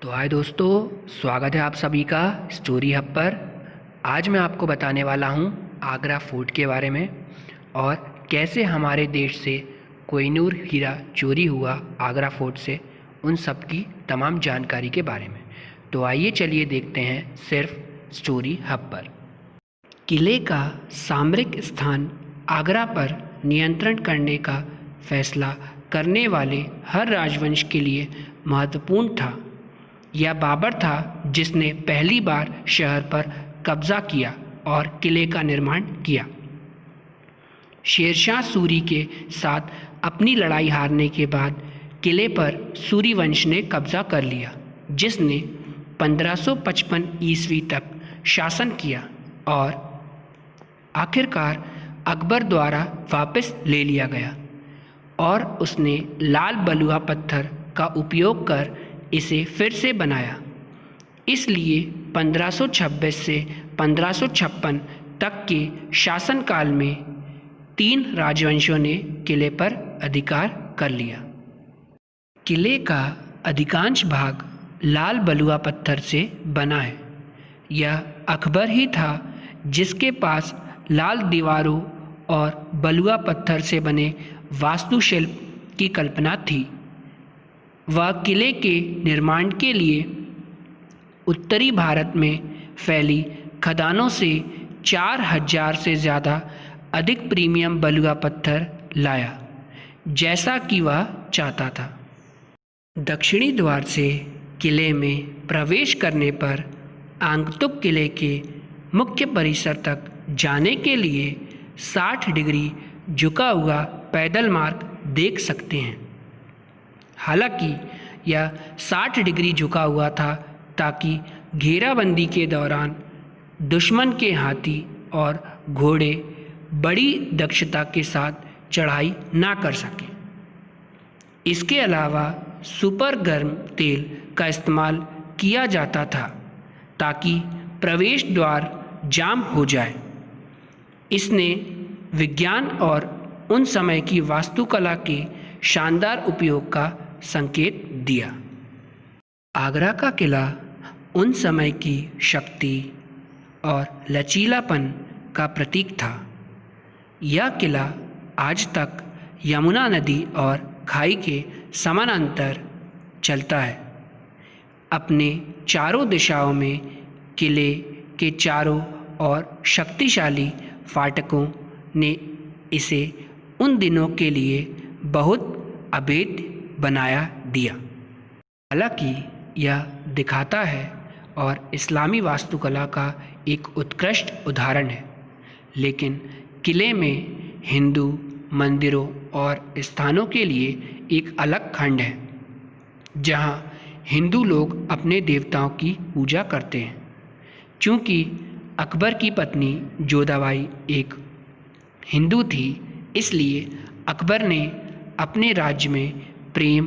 तो हाय दोस्तों, स्वागत है आप सभी का स्टोरी हब पर। आज मैं आपको बताने वाला हूँ आगरा फोर्ट के बारे में और कैसे हमारे देश से कोहिनूर हीरा चोरी हुआ आगरा फोर्ट से, उन सब की तमाम जानकारी के बारे में। तो आइए चलिए देखते हैं सिर्फ स्टोरी हब पर। किले का सामरिक स्थान आगरा पर नियंत्रण करने का फैसला करने वाले हर राजवंश के लिए महत्वपूर्ण था। यह बाबर था जिसने पहली बार शहर पर कब्जा किया और किले का निर्माण किया। शेरशाह सूरी के साथ अपनी लड़ाई हारने के बाद किले पर सूरी वंश ने कब्जा कर लिया, जिसने 1555 ईस्वी तक शासन किया और आखिरकार अकबर द्वारा वापस ले लिया गया और उसने लाल बलुआ पत्थर का उपयोग कर इसे फिर से बनाया। इसलिए 1526 से 1556 तक के शासनकाल में 3 राजवंशों ने किले पर अधिकार कर लिया। किले का अधिकांश भाग लाल बलुआ पत्थर से बना है। यह अकबर ही था जिसके पास लाल दीवारों और बलुआ पत्थर से बने वास्तुशिल्प की कल्पना थी। वह किले के निर्माण के लिए उत्तरी भारत में फैली खदानों से 4000 से ज़्यादा अधिक प्रीमियम बलुआ पत्थर लाया, जैसा कि वह चाहता था। दक्षिणी द्वार से किले में प्रवेश करने पर आगंतुक किले के मुख्य परिसर तक जाने के लिए 60 डिग्री झुका हुआ पैदल मार्ग देख सकते हैं। हालांकि यह 60 डिग्री झुका हुआ था ताकि घेराबंदी के दौरान दुश्मन के हाथी और घोड़े बड़ी दक्षता के साथ चढ़ाई ना कर सकें। इसके अलावा सुपर गर्म तेल का इस्तेमाल किया जाता था ताकि प्रवेश द्वार जाम हो जाए। इसने विज्ञान और उन समय की वास्तुकला के शानदार उपयोग का संकेत दिया। आगरा का किला उन समय की शक्ति और लचीलापन का प्रतीक था। यह किला आज तक यमुना नदी और खाई के समानांतर चलता है। अपने चारों दिशाओं में किले के चारों ओर शक्तिशाली फाटकों ने इसे उन दिनों के लिए बहुत अभेद्य बनाया दिया। हालांकि यह दिखाता है और इस्लामी वास्तुकला का एक उत्कृष्ट उदाहरण है, लेकिन किले में हिंदू मंदिरों और स्थानों के लिए एक अलग खंड है जहां हिंदू लोग अपने देवताओं की पूजा करते हैं। चूँकि अकबर की पत्नी जोधाबाई एक हिंदू थी, इसलिए अकबर ने अपने राज्य में प्रेम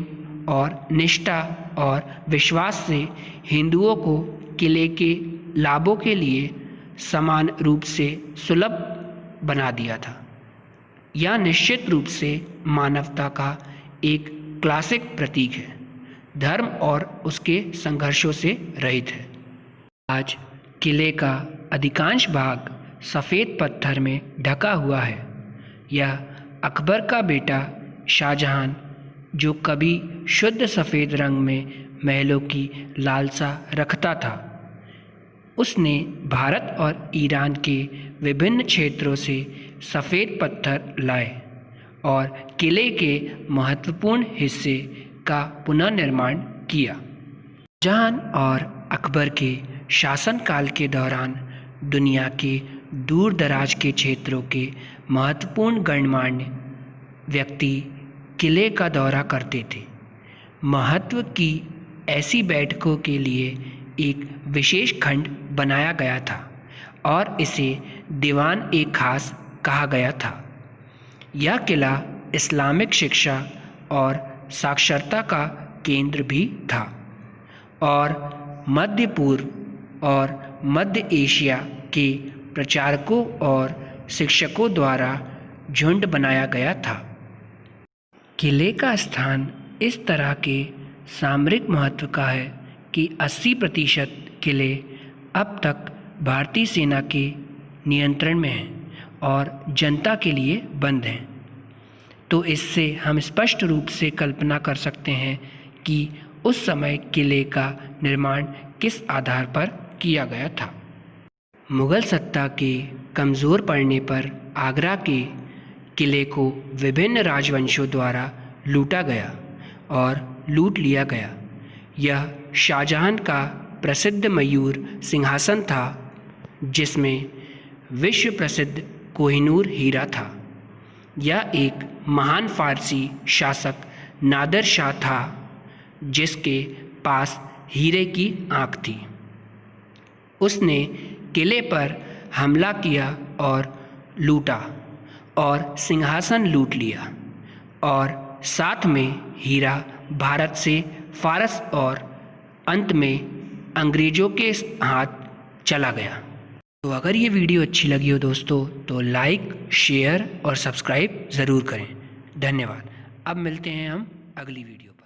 और निष्ठा और विश्वास से हिंदुओं को किले के लाभों के लिए समान रूप से सुलभ बना दिया था। यह निश्चित रूप से मानवता का एक क्लासिक प्रतीक है, धर्म और उसके संघर्षों से रहित है। आज किले का अधिकांश भाग सफ़ेद पत्थर में ढका हुआ है। यह अकबर का बेटा शाहजहां, जो कभी शुद्ध सफ़ेद रंग में महलों की लालसा रखता था, उसने भारत और ईरान के विभिन्न क्षेत्रों से सफ़ेद पत्थर लाए और किले के महत्वपूर्ण हिस्से का पुनर्निर्माण किया। शाहजहां और अकबर के शासनकाल के दौरान दुनिया के दूर दराज के क्षेत्रों के महत्वपूर्ण गणमान्य व्यक्ति किले का दौरा करते थे। महत्व की ऐसी बैठकों के लिए एक विशेष खंड बनाया गया था और इसे दीवान ए खास कहा गया था। यह किला इस्लामिक शिक्षा और साक्षरता का केंद्र भी था और मध्य पूर्व और मध्य एशिया के प्रचारकों और शिक्षकों द्वारा झुंड बनाया गया था। किले का स्थान इस तरह के सामरिक महत्व का है कि 80% किले अब तक भारतीय सेना के नियंत्रण में हैं और जनता के लिए बंद हैं। तो इससे हम स्पष्ट रूप से कल्पना कर सकते हैं कि उस समय किले का निर्माण किस आधार पर किया गया था। मुग़ल सत्ता के कमज़ोर पड़ने पर आगरा के किले को विभिन्न राजवंशों द्वारा लूटा गया और लूट लिया गया। यह शाहजहां का प्रसिद्ध मयूर सिंहासन था, जिसमें विश्व प्रसिद्ध कोहिनूर हीरा था। यह एक महान फ़ारसी शासक नादर शाह था, जिसके पास हीरे की आँख थी। उसने किले पर हमला किया और लूटा और सिंहासन लूट लिया और साथ में हीरा भारत से फ़ारस और अंत में अंग्रेज़ों के हाथ चला गया। तो अगर ये वीडियो अच्छी लगी हो दोस्तों तो लाइक, शेयर और सब्सक्राइब ज़रूर करें। धन्यवाद। अब मिलते हैं हम अगली वीडियो पर।